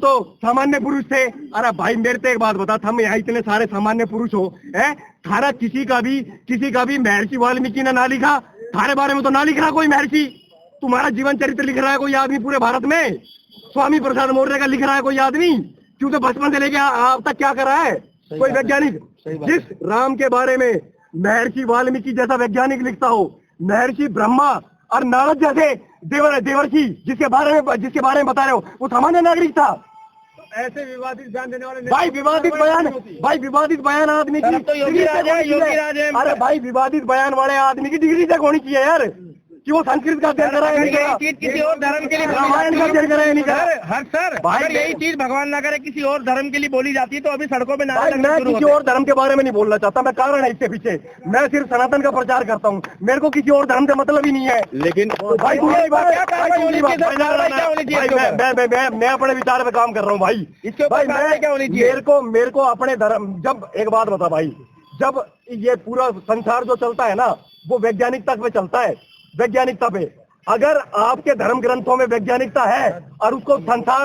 तो सामान्य पुरुष थे। अरे भाई मेरे तो एक बात बता, हम यहाँ इतने सारे सामान्य पुरुष हो, है थारा किसी का भी महर्षि वाल्मीकि ने ना लिखा, थारे बारे में तो ना लिख रहा कोई महर्षि। तुम्हारा जीवन चरित्र लिख रहा है कोई आदमी पूरे भारत में? स्वामी प्रसाद मौर्य का लिख रहा है कोई आदमी? क्योंकि बचपन से लेके अब तक क्या कर रहा है कोई वैज्ञानिक? जिस राम के बारे में महर्षि वाल्मीकि जैसा वैज्ञानिक लिखता हो, महर्षि ब्रह्मा और नारद जैसे देवर्षि जिसके बारे में बता रहे हो, वो सामान्य नागरिक था। ऐसे विवादित बयान देने वाले भाई विवादित बयान आदमी की तो योगी राज है। अरे भाई विवादित बयान वाले आदमी की डिग्री तक होनी चाहिए यार, कि वो संस्कृत का अध्ययन करा है नहीं करा, किसी और धर्म के लिए रामायण का अध्ययन करा है नहीं करा। हर सर भाई यही चीज भगवान ना करे किसी और धर्म के लिए बोली जाती है तो अभी सड़कों पे नारे लगने मैं शुरू किसी होते हैं। और धर्म के बारे में नहीं बोलना चाहता, मैं कारण है इसके पीछे। मैं सिर्फ सनातन का प्रचार करता हूँ, मेरे को किसी और धर्म से मतलब ही नहीं है। लेकिन भाई मैं अपने विचार पे काम कर रहा हूँ भाई। इसके ऊपर क्या होनी चाहिए? मेरे को अपने धर्म, जब एक बात बता भाई, जब ये पूरा संसार जो चलता है ना वो वैज्ञानिकता पे चलता है, वैज्ञानिकता पे। अगर आपके धर्म ग्रंथों में वैज्ञानिकता है और उसको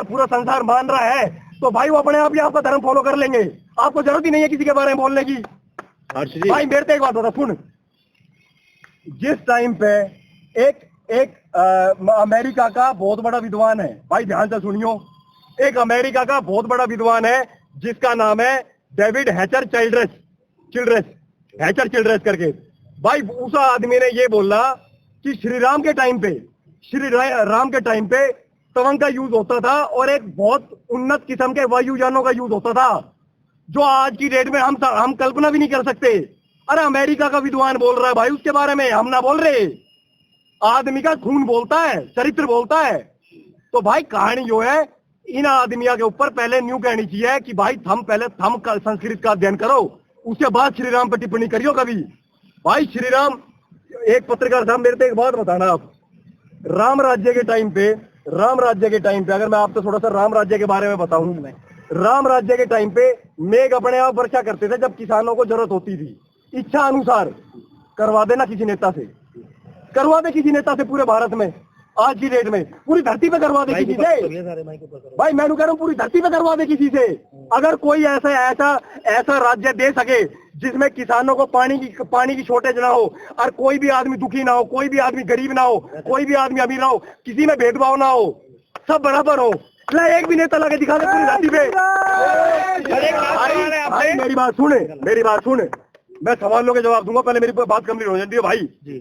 पूरा संसार मान रहा है, तो भाई वो अपने आप ही आपका धर्म फॉलो कर लेंगे, आपको जरूरत ही नहीं है किसी के बारे में बोलने की। भाई मेरे को एक बात बता सुन, जिस टाइम पे एक अमेरिका का बहुत बड़ा विद्वान है, भाई ध्यान से सुनियो, एक अमेरिका का बहुत बड़ा विद्वान है जिसका नाम है डेविड हैचर चिल्ड्रेस करके। भाई उस आदमी ने ये बोला कि श्री राम के टाइम पे तवंग का यूज होता था और एक बहुत उन्नत किस्म के वायुयानों का यूज होता था जो आज की डेट में हम कल्पना भी नहीं कर सकते। अरे अमेरिका का विद्वान बोल रहा है भाई उसके बारे में, हम ना बोल रहे। आदमी का खून बोलता है, चरित्र बोलता है। तो भाई कहानी जो है इन आदमियों के ऊपर पहले न्यू कहनी चाहिए कि भाई थम संस्कृत का अध्ययन करो, उसके बाद श्री राम पर टिप्पणी करियो कभी। भाई श्री राम, एक पत्रकार साहब मेरे को एक बात बताना, आप राम राज्य के टाइम पे अगर मैं आपको थोड़ा सा राम राज्य के बारे में बताऊं, मैं राम राज्य के टाइम पे मेघ अपने आप वर्षा करते थे जब किसानों को जरूरत होती थी, इच्छा अनुसार करवा देना किसी नेता से, पूरे भारत में आज की डेट में पूरी धरती पे करवा दे किसी से। भाई मैं कह रहा हूँ पूरी धरती पे करवा दे किसी से। अगर कोई ऐसा राज्य दे सके जिसमें किसानों को पानी की शॉर्टेज ना हो और कोई भी आदमी दुखी ना हो, कोई भी आदमी गरीब ना हो, कोई भी आदमी अमीर ना हो, किसी में भेदभाव ना हो, सब बराबर हो, एक भी नेता लगे दिखा दे पूरी धरती पे। भाई मेरी बात सुन, मैं सवालों के जवाब दूंगा, पहले मेरी बात कंप्लीट हो जाती है।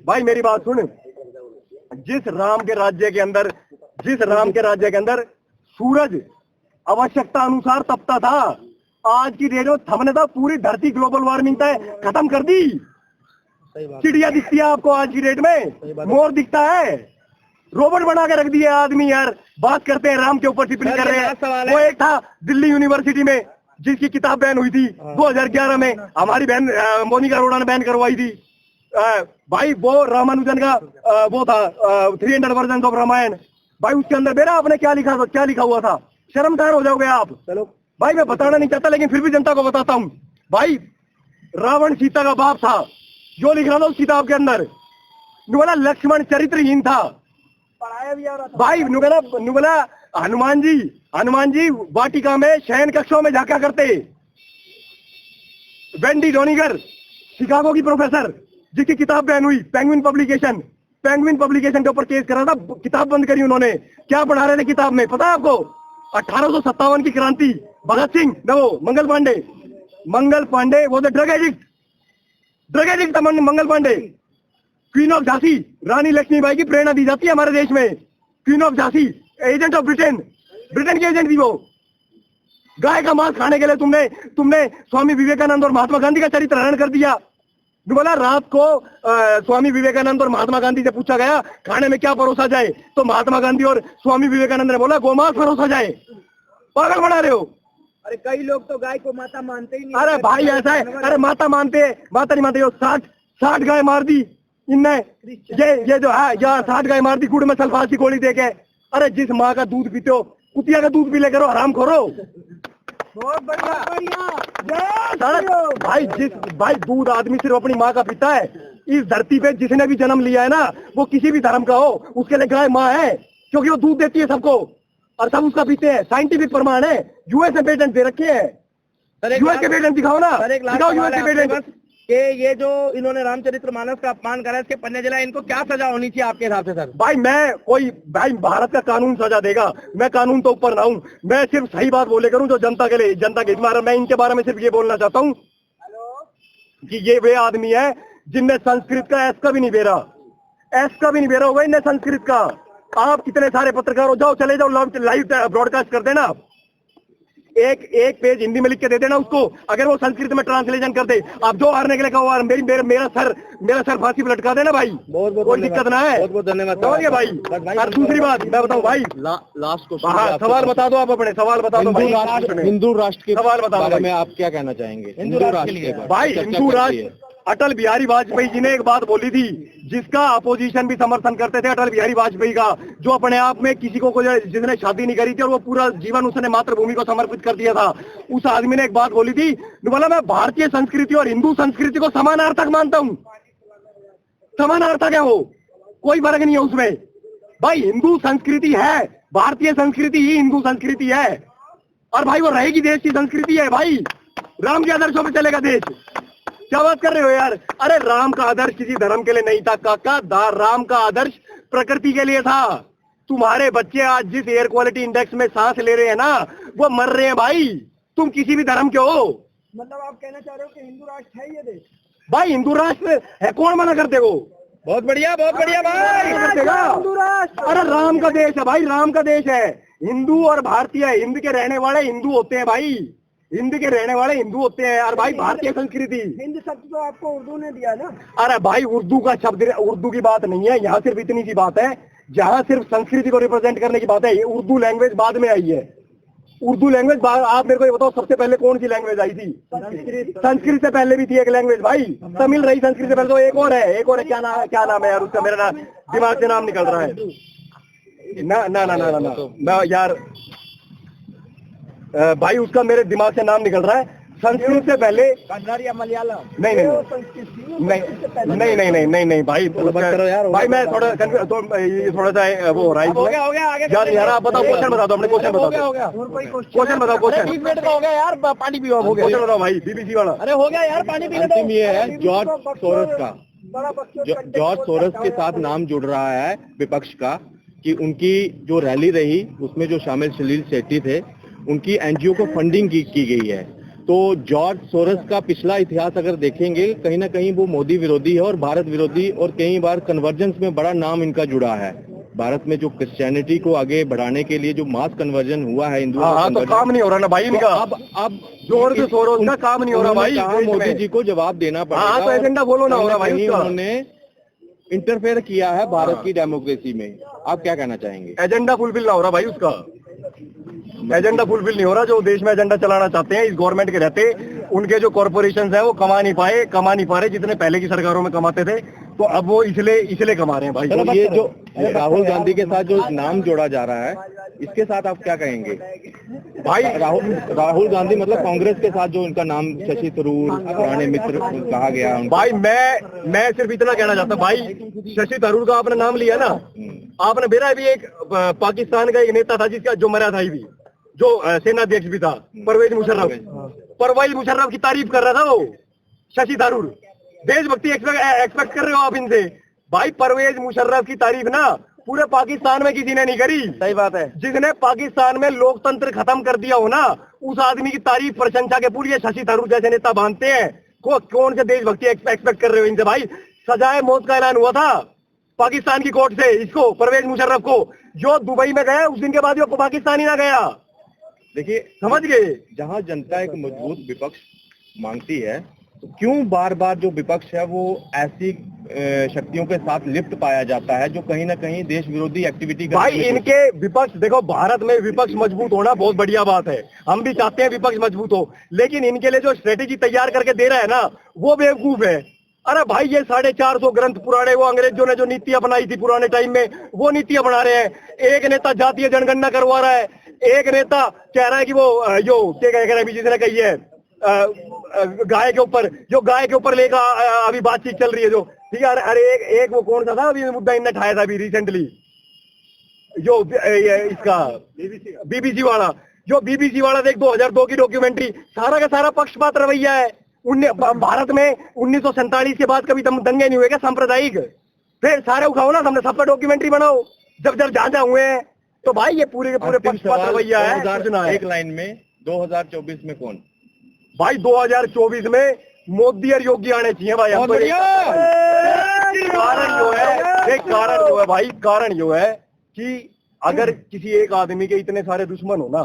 भाई मेरी बात सुन, जिस राम के राज्य के अंदर सूरज आवश्यकता अनुसार तपता था, आज की डेट में थमने था पूरी धरती ग्लोबल वार्मिंग खत्म कर दी। चिड़िया दिखती है आपको आज की डेट में, मोर दिखता है, रोबोट बना के रख दिया आदमी। यार बात करते हैं राम के ऊपर टिप्पणी कर रहे हैं। वो एक था दिल्ली यूनिवर्सिटी में जिसकी किताब बैन हुई थी 2011 में, हमारी बहन मोनिका अरोड़ा ने बैन करवाई थी। भाई वो रामानुजन का वो था 300 वर्जन ऑफ रामायण। भाई उसके अंदर मेरा आपने क्या लिखा हुआ था, शर्मसार हो जाओगे आप। चलो भाई मैं बताना नहीं चाहता लेकिन फिर भी जनता को बताता हूँ। भाई रावण सीता का बाप था, जो लिख रहा था उस किताब के अंदर नुगला लक्ष्मण चरित्रहीन था, पढ़ाया भी आ रहा था। भाई नुगला हनुमान जी वाटिका में शयन कक्षों में झांका करते। वेंडी डोनिगर शिकागो की प्रोफेसर जिसकी किताब बैन हुई, पेंगुइन पब्लिकेशन के ऊपर केस करा था, किताब बंद करी उन्होंने। क्या पढ़ा रहे थे किताब में पता है आपको? 1857 की क्रांति, भगत सिंह, मंगल पांडे वो ड्रग एडिक्ट था मंगल पांडे। क्वीन ऑफ झांसी रानी लक्ष्मीबाई की प्रेरणा दी जाती है हमारे देश में। Queen of Jhansi agent of Britain की एजेंट थी वो। गाय का मांस खाने के लिए तुमने स्वामी विवेकानंद और महात्मा गांधी का चरित्र हरण कर दिया। बोला रात को स्वामी विवेकानंद और महात्मा गांधी से पूछा गया खाने में क्या परोसा जाए, तो महात्मा गांधी और स्वामी विवेकानंद ने बोला गोमांस परोसा जाए। पागल बना रहे हो। अरे कई लोग तो गाय को माता मानते ही नहीं। अरे भाई ऐसा है, अरे माता नहीं मानते हो। 60 गाय मार दी इनने, ये जो है 60 गाय मार दी गुड़ में सल्फास की गोली देके। अरे जिस माँ का दूध पीते हो कुतिया का दूध पी ले करो, हराम खोरो। बहुत बढ़िया। भाई दूध आदमी सिर्फ अपनी माँ का पीता है। इस धरती पे जिसने भी जन्म लिया है ना, वो किसी भी धर्म का हो, उसके लिए गाय माँ है, क्योंकि वो दूध देती है सबको। और सब उसका पीछे है, साइंटिफिक प्रमाण है, यूएस में पेटेंट दे रखे हैं। यूएस के पेटेंट दिखाओ ना, सर एक लास्ट दिखाओ सवाल यूएस है के आपसे पेटेंट। बस कि ये जो इन्होंने रामचरितमानस का अपमान करा, इसके पन्ने जला, इनको क्या सजा होनी चाहिए आपके हिसाब से सर? भाई भाई भारत का कानून सजा देगा, मैं कानून तो ऊपर ना हूं, मैं सिर्फ सही बात बोले करूं जो जनता के लिए, जनता के हित। मैं इनके बारे में सिर्फ ये बोलना चाहता हूं कि ये वे आदमी है जिनने संस्कृत का एस का भी नहीं बेरा, एस का भी नहीं बेरा होगा इनने संस्कृत का। आप कितने सारे पत्रकार हो, जाओ चले जाओ लाइव ब्रॉडकास्ट कर देना, एक पेज हिंदी में लिख के दे देना उसको, अगर वो संस्कृत में ट्रांसलेशन कर दे। आप जो हारने के लिए कहो, मेरा सर फांसी पे लटका देना भाई, कोई दिक्कत ना है। बहुत बहुत धन्यवाद भाई। और दूसरी बात मैं बताऊं भाई, लास्ट क्वेश्चन, हाँ सवाल बता दो, आप अपने सवाल बता दो भाई। हिंदू राष्ट्र के सवाल बताओ बारे भाई। में आप क्या कहना चाहेंगे? हिंदू राष्ट्र के बारे में भाई चर्चा हिंदू करती राष्ट्र, है। अटल बिहारी वाजपेयी जी ने एक बात बोली थी जिसका अपोजिशन भी समर्थन करते थे, अटल बिहारी वाजपेयी का, जो अपने आप में किसी को जिसने शादी नहीं करी थी और वो पूरा जीवन उसने मातृभूमि को समर्पित कर दिया था, उस आदमी ने एक बात बोली थी, बोला मैं भारतीय संस्कृति और हिंदू संस्कृति को समानार्थक मानता हूं। समानार्थक है वो, कोई फर्क नहीं है उसमें। भाई हिंदू संस्कृति है, भारतीय संस्कृति ही हिंदू संस्कृति है, और भाई वो रहेगी, देश की संस्कृति है भाई, राम के आदर्शों पर चलेगा देश। क्या बात कर रहे हो यार? अरे राम का आदर्श किसी धर्म के लिए नहीं था काका, राम का आदर्श प्रकृति के लिए था। तुम्हारे बच्चे आज जिस एयर क्वालिटी इंडेक्स में सांस ले रहे हैं ना, वो मर रहे हैं भाई, तुम किसी भी धर्म के हो। मतलब आप कहना चाह रहे हो कि हिंदू राष्ट्र है ये देश? भाई हिंदू राष्ट्र है, कौन मना करते हो? बहुत बढ़िया भाई। हिंदू राष्ट्र, अरे राम का देश है भाई, राम का देश है। हिंदू और भारतीय, हिंद के रहने वाले हिंदू होते हैं भाई, हिंद के रहने वाले हिंदू होते हैं। और भाई भारतीय संस्कृति, हिंद शब्द तो आपको उर्दू ने दिया ना? अरे भाई उर्दू का शब्द, उर्दू की बात नहीं है यहाँ, सिर्फ इतनी सी बात है, जहाँ सिर्फ संस्कृति को रिप्रेजेंट करने की बात है। ये उर्दू लैंग्वेज बाद में आई है, उर्दू लैंग्वेज आप मेरे को ये बताओ, सबसे पहले कौन सी लैंग्वेज आई थी? संस्कृत से पहले भी थी एक लैंग्वेज भाई, तमिल रही संस्कृत से पहले। तो एक और है, क्या नाम है यार उसका, मेरा नाम दिमाग से नाम निकल रहा है ना यार, भाई उसका मेरे दिमाग से नाम निकल रहा है। संस्कृत से पहले मलयालम नहीं भाई, भाई मैं थोड़ा ये थोड़ा सा वो हो रहा है यार। यार आप बताओ, क्वेश्चन बता दो, अपने क्वेश्चन बताओ, क्वेश्चन बताओ, क्वेश्चन 20 मिनट का हो गया यार, पानी पियो। हो क्वेश्चन बताओ भाई, बीबीसी वाला। अरे हो गया यार, पानी पीने दो। अंतिम ये है, जॉर्ज सोरोस का, जॉर्ज सोरोस के साथ नाम जुड़ रहा है विपक्ष का, कि उनकी जो रैली रही उसमें जो शामिल सलील शेट्टी थे, उनकी एनजीओ को फंडिंग की गई है। तो जॉर्ज सोरोस का पिछला इतिहास अगर देखेंगे, कहीं ना कहीं वो मोदी विरोधी है और भारत विरोधी, और कई बार कन्वर्जेंस में बड़ा नाम इनका जुड़ा है। भारत में जो क्रिश्चियनिटी को आगे बढ़ाने के लिए जो मास कन्वर्जन हुआ है हिंदुओं का, तो काम नहीं हो रहा ना भाई इनका। अब जॉर्ज सोरोस का काम नहीं हो रहा भाई, मोदी जी को जवाब देना पड़ेगा। तो एजेंडा बोलो ना हो रहा भाई, उन्होंने इंटरफेयर किया है भारत की डेमोक्रेसी में। आप क्या कहना चाहेंगे? एजेंडा फुलफिल ना हो रहा भाई उसका, एजेंडा फुलफिल नहीं हो रहा। जो देश में एजेंडा चलाना चाहते हैं इस गवर्नमेंट के रहते, उनके जो कॉर्पोरेशन है वो कमा नहीं पा रहे जितने पहले की सरकारों में कमाते थे, तो अब वो इसलिए कमा रहे हैं भाई। तो ये जो राहुल गांधी के साथ जो नाम जोड़ा जा रहा है, इसके साथ आप क्या कहेंगे भाई? राहुल गांधी मतलब कांग्रेस के साथ जो इनका नाम शशि थरूर, पुराने मित्र कहा गया भाई। मैं सिर्फ इतना कहना चाहता हूँ भाई, शशि थरूर का आपने नाम लिया ना, आपने मेरा भी एक पाकिस्तान का एक नेता था जिसका जो मरा था भी, जो सेनाध्यक्ष भी था, परवेज मुशर्रफ की तारीफ कर रहा था वो शशि थरूर। देशभक्ति एक्सपेक्ट कर रहे हो आप इनसे? भाई परवेज मुशर्रफ की तारीफ ना पूरे पाकिस्तान में किसी ने नहीं करी। सही बात है। जिसने पाकिस्तान में लोकतंत्र खत्म कर दिया हो ना, उस आदमी की तारीफ प्रशंसा के पूरी शशि थरूर जैसे नेता बांधते हैं। कौन से देशभक्ति एक्सपेक्ट कर रहे हो इनसे भाई? सजाए मौत का ऐलान हुआ था पाकिस्तान की कोर्ट से इसको, परवेज मुशर्रफ को, जो दुबई में गया उस दिन के बाद वो पाकिस्तान ही ना गया। देखिए, समझ गए? जहां जनता एक मजबूत विपक्ष मांगती है, तो क्यों बार बार जो विपक्ष है वो ऐसी शक्तियों के साथ लिप्त पाया जाता है जो कहीं ना कहीं देश विरोधी एक्टिविटी भाई इनके विपक्ष, देखो भारत में विपक्ष मजबूत होना बहुत बढ़िया बात है, हम भी चाहते हैं विपक्ष मजबूत हो, लेकिन इनके लिए जो स्ट्रेटेजी तैयार करके दे रहा है ना, वो बेवकूफ है। अरे भाई ये 450 ग्रंथ पुराने, वो अंग्रेजों ने जो नीति अपनाई थी पुराने टाइम में, वो नीति अपना रहे हैं। एक नेता जातीय जनगणना करवा रहा है, एक नेता कह रहा है कि वो क्या कह रहा है जिसने कही है गाय के ऊपर लेकर अभी बातचीत चल रही है जो, ठीक है। अरे एक वो कौन सा था अभी मुद्दा इनने उठाया था अभी रिसेंटली, जो इसका बीबीसी वाला, जो बीबीसी वाला देख 2002 की डॉक्यूमेंट्री, सारा का सारा पक्षपात रवैया है। भारत में 1947 के बाद कभी दंगे नहीं हुए क्या सांप्रदायिक? फिर सारे उठाओ ना, हमने सबका डॉक्यूमेंट्री बनाओ, जब जहाँ हुए हैं। तो भाई ये पूरे के पूरे पक्षपात रवैया है। एक लाइन में 2024 में कौन? भाई 2024 में मोदी और योगी आने चाहिए भाई। बहुत बढ़िया। कारण जो है, कारण जो है भाई, कारण जो है कि अगर किसी एक आदमी के इतने सारे दुश्मन हो ना,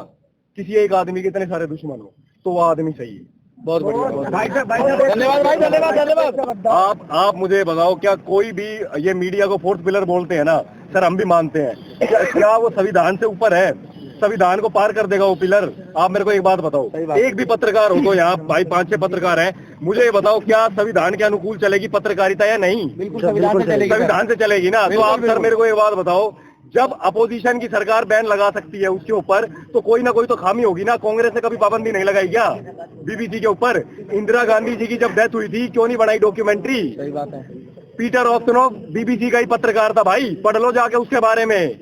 किसी एक आदमी के इतने सारे दुश्मन हो, तो वो आदमी सही है। बहुत बढ़िया। धन्यवाद भाई, धन्यवाद धन्यवाद। आप मुझे बताओ, क्या कोई भी ये मीडिया को फोर्थ पिलर बोलते हैं ना सर, हम भी मानते हैं, क्या वो संविधान से ऊपर है? संविधान को पार कर देगा वो पिलर? आप मेरे को एक बात बताओ, एक भी पत्रकार हो तो यहाँ भाई 5-6 पत्रकार हैं, मुझे ये बताओ क्या संविधान के अनुकूल चलेगी पत्रकारिता या नहीं? बिल्कुल संविधान से चलेगी ना। तो आप सर मेरे को एक बात बताओ, जब अपोजिशन की सरकार बैन लगा सकती है उसके ऊपर, तो कोई ना कोई तो खामी होगी ना। कांग्रेस ने कभी पाबंदी नहीं लगाई क्या बीबीसी के ऊपर? इंदिरा गांधी जी की जब डेथ हुई थी, क्यों नहीं बनाई डॉक्यूमेंट्री? सही बात है। पीटर ऑस्टिनोव बीबीसी का ही पत्रकार था भाई, पढ़ लो जाके उसके बारे में,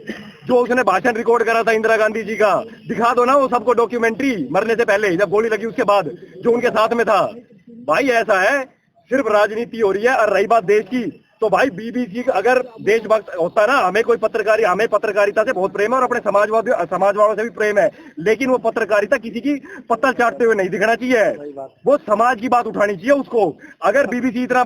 जो उसने भाषण रिकॉर्ड करा था इंदिरा गांधी जी का। दिखा दो ना वो सबको डॉक्यूमेंट्री, मरने से पहले, जब गोली लगी उसके बाद, जो उनके साथ में था। भाई ऐसा है, सिर्फ राजनीति हो रही है। और रही बात देश की, तो भाई बीबीसी अगर देशभक्त होता ना, हमें पत्रकारिता से बहुत प्रेम है और अपने समाजवादियों से भी प्रेम है, लेकिन वो पत्रकारिता किसी की पत्ता चाटते हुए नहीं दिखना चाहिए, वो समाज की बात उठानी चाहिए उसको। अगर बीबीसी इतना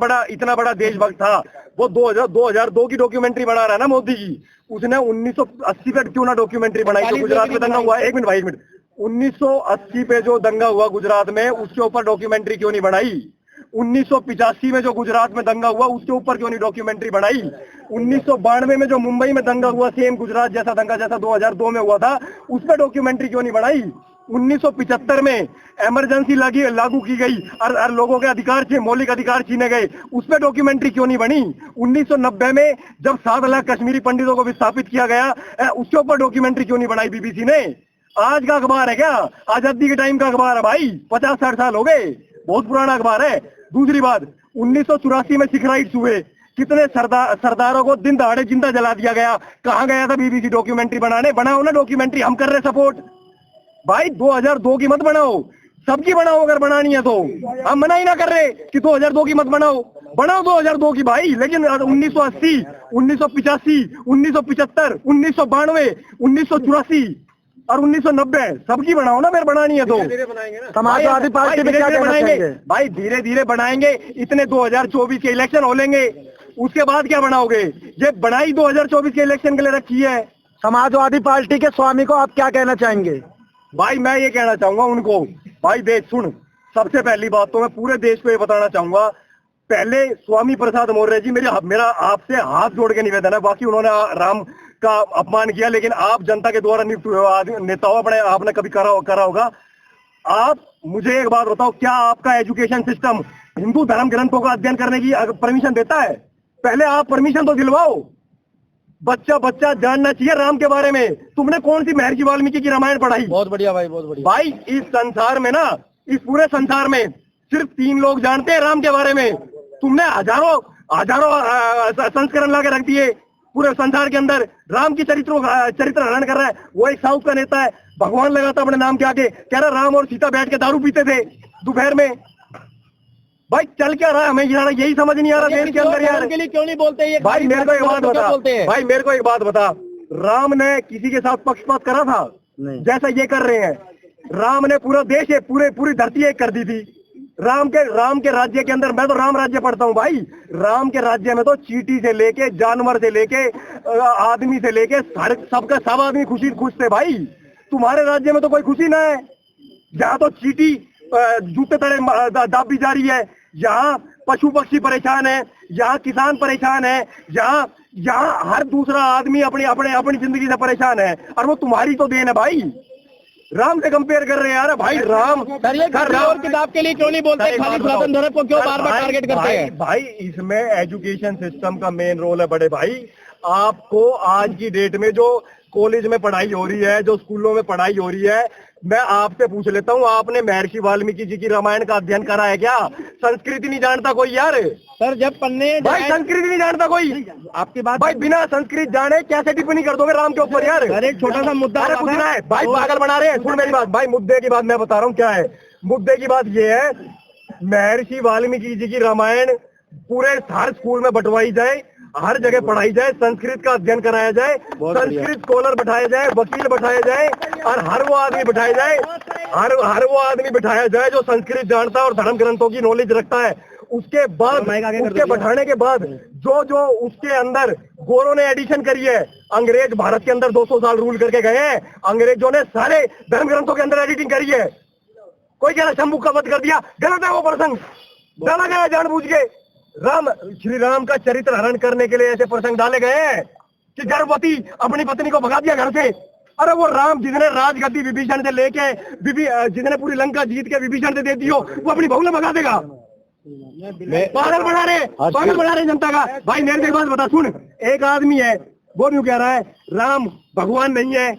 बड़ा देशभक्त था, वो 2002 की डॉक्यूमेंट्री बना रहा है ना मोदी जी, उसने 1980 पे क्यों ना डॉक्यूमेंट्री बनाई? तो गुजरात में दंगा हुआ, एक मिनट 1980 पे जो दंगा हुआ गुजरात में, उसके ऊपर डॉक्यूमेंट्री क्यों नहीं बनाई? 1985 में जो गुजरात में दंगा हुआ, उसके ऊपर क्यों नहीं डॉक्यूमेंट्री बनाई? 1992 में जो मुंबई में दंगा हुआ, सेम गुजरात जैसा दंगा जैसा 2002 में हुआ था, उस पर डॉक्यूमेंट्री क्यों नहीं बनाई? 1975 में इमरजेंसी लागू की गई और लोगों के अधिकार मौलिक अधिकार छीने गए, उस पर डॉक्यूमेंट्री क्यों नहीं बनी? 1990 में जब 7 लाख कश्मीरी पंडितों को विस्थापित किया गया, उसके ऊपर डॉक्यूमेंट्री क्यों नहीं बनाई बीबीसी ने? आज का अखबार है क्या? आजादी के टाइम का अखबार है भाई, 50-60 साल हो गए, बहुत पुराना अखबार है। दूसरी बात, 1984 में सिख राइट्स हुए, कितने सरदारों को दिन दहाड़े जिंदा जला दिया गया। कहाँ गया था बीबीसी डॉक्यूमेंट्री बनाने? बनाओ ना डॉक्यूमेंट्री, हम कर रहे सपोर्ट भाई। 2002 की मत बनाओ, सबकी बनाओ अगर बनानी है तो। हम मना ही ना कर रहे कि 2002 की मत बनाओ 2002 की भाई, लेकिन 1980, 1985, 1975, 1992, 1984 और 1990 सबकी बनाओ ना, फिर बनानी है तो। समाजवादी पार्टी में क्या बनाएंगे भाई? धीरे धीरे बनाएंगे। इतने 2024 के इलेक्शन हो लेंगे, उसके बाद क्या बनाओगे? ये बनाई 2024 के इलेक्शन के लिए रखी है। समाजवादी पार्टी के स्वामी को आप क्या कहना चाहेंगे? भाई मैं ये कहना चाहूंगा उनको, भाई देख सुन, सबसे पहली बात तो मैं पूरे देश को ये बताना चाहूंगा, पहले स्वामी प्रसाद मौर्य जी, मेरा आपसे हाथ जोड़ के निवेदन है, बाकी उन्होंने राम का अपमान किया, लेकिन आप जनता के द्वारा नियुक्त हुए नेता हो, अपने आपने कभी करा होगा। आप मुझे एक बात बताओ, क्या आपका एजुकेशन सिस्टम हिंदू धर्म ग्रंथों का अध्ययन करने की परमिशन देता है? पहले आप परमिशन तो दिलवाओ। बच्चा जानना चाहिए राम के बारे में। तुमने कौन सी महर्षि वाल्मीकि की रामायण पढ़ाई? बहुत बढ़िया भाई, बहुत बढ़िया भाई। इस संसार में ना, इस पूरे संसार में सिर्फ 3 लोग जानते हैं राम के बारे में। तुमने हजारों संस्करण ला के रख दिए पूरे संसार के अंदर। राम की चरित्र हरण कर रहा है वो एक साउथ का नेता है, भगवान लगाता अपने नाम के आगे, कह रहा राम और सीता बैठ के दारू पीते थे दोपहर में। भाई चल क्या रहा है, हमें यही समझ नहीं आ रहा देश के अंदर यार। के लिए क्यों नहीं बोलते ये? भाई मेरे को एक बात बता, राम ने किसी के साथ पक्षपात करा था? जैसा ये कर रहे हैं। राम ने पूरा देश पूरी धरती एक कर दी थी। राम के राज्य के अंदर, मैं तो राम राज्य पढ़ता हूँ भाई, राम के राज्य में तो चींटी से लेके जानवर से लेके आदमी से लेके सब आदमी खुश थे भाई। तुम्हारे राज्य में तो कोई खुशी ना है, जहाँ तो चींटी जूते तले दाबी जा रही है, यहाँ पशु पक्षी परेशान है, यहाँ किसान परेशान है, यहाँ हर दूसरा आदमी अपनी जिंदगी से परेशान है, और वो तुम्हारी तो देन है भाई। राम से कंपेयर कर रहे हैं यार भाई। राम और किताब के लिए क्यों नहीं बोलते? खाली सनातन धर्म को क्यों बार बार टारगेट करते हैं? भाई इसमें एजुकेशन सिस्टम का मेन रोल है बड़े भाई। आपको आज की डेट में जो कॉलेज में पढ़ाई हो रही है, जो स्कूलों में पढ़ाई हो रही है, मैं आपसे पूछ लेता हूँ, आपने महर्षि वाल्मीकि जी की रामायण का अध्ययन करा है क्या? संस्कृत नहीं जानता कोई यार? सर जब पन्ने भाई संस्कृत नहीं जानता कोई? आपकी बात भाई बिना संस्कृत जाने कैसे टिप्पणी कर दोगे राम के ऊपर यार? सर एक छोटा सा मुद्दा अरे पूछना है भाई, पागल बना रहे हैं। सुन मेरी बात भाई, मुद्दे की बात मैं बता रहा हूँ क्या है। मुद्दे की बात ये है, महर्षि वाल्मीकि जी की रामायण पूरे हर स्कूल में बंटवाई जाए, हर जगह पढ़ाई जाए, संस्कृत का अध्ययन कराया जाए, संस्कृत स्कॉलर बैठाया जाए, वकील बैठाया जाए, और हर वो आदमी बैठाया जाए, हर वो आदमी बैठाया जाए जो संस्कृत जानता है और धर्म ग्रंथों की नॉलेज रखता है। उसके बाद उसके बैठाने के बाद जो जो उसके अंदर गोरों ने एडिशन करी है, अंग्रेज भारत के अंदर 200 साल रूल करके गए हैं, अंग्रेजों ने सारे धर्म ग्रंथों के अंदर एडिटिंग करी है। कोई कह रहा शंभू का वध कर दिया, गलत है वो प्रसंग, डाला गया जानबूझ के। श्री राम का चरित्र हरण करने के लिए ऐसे प्रसंग डाले गए हैं कि गर्भवती अपनी पत्नी को भगा दिया घर से। अरे वो राम जिसने राजगद्दी विभीषण से लेके जिसने पूरी लंका जीत के विभीषण से दे दी हो, वो अपनी बहू ने भगा देगा? पागल बना रहे जनता का। भाई मेरे को एक बात बता, सुन, एक आदमी है वो यूं कह रहा है राम भगवान नहीं है,